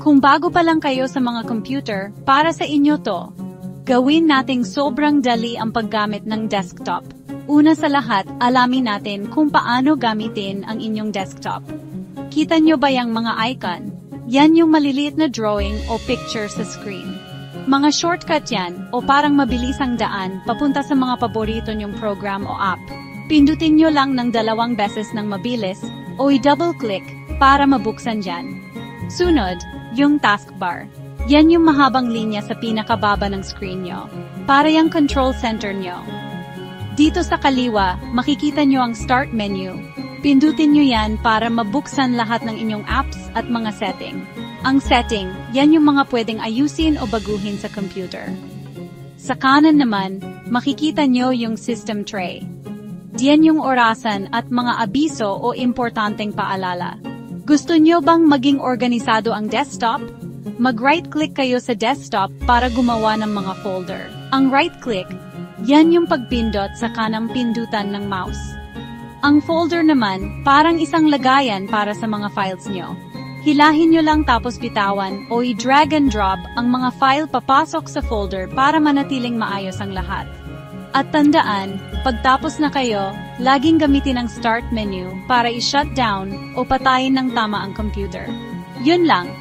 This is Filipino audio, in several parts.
Kung bago pa lang kayo sa mga computer, para sa inyo to. Gawin nating sobrang dali ang paggamit ng desktop. Una sa lahat, alamin natin kung paano gamitin ang inyong desktop. Kita nyo ba yung mga icon? Yan yung maliliit na drawing o picture sa screen. Mga shortcut yan o parang mabilis ang daan papunta sa mga paborito nyong program o app. Pindutin nyo lang ng 2 beses ng mabilis o i-double click para mabuksan dyan. Sunod, yung taskbar. Yan yung mahabang linya sa pinakababa ng screen nyo. Para yung control center nyo. Dito sa kaliwa, makikita nyo ang start menu. Pindutin nyo yan para mabuksan lahat ng inyong apps at mga setting. Ang setting, yan yung mga pwedeng ayusin o baguhin sa computer. Sa kanan naman, makikita nyo yung system tray. Diyan yung orasan at mga abiso o importanteng paalala. Gusto nyo bang maging organisado ang desktop? Mag-right-click kayo sa desktop para gumawa ng mga folder. Ang right-click, yan yung pagpindot sa kanang pindutan ng mouse. Ang folder naman, parang isang lagayan para sa mga files nyo. Hilahin nyo lang tapos bitawan o i-drag and drop ang mga file papasok sa folder para manatiling maayos ang lahat. At tandaan, pagtapos na kayo, laging gamitin ang start menu para i-shut down o patayin ng tama ang computer. Yun lang.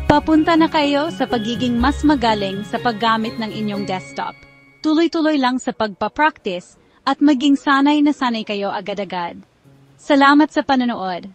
Papunta na kayo sa pagiging mas magaling sa paggamit ng inyong desktop. Tuloy-tuloy lang sa pagpapractice at maging sanay na sanay kayo agad-agad. Salamat sa panonood.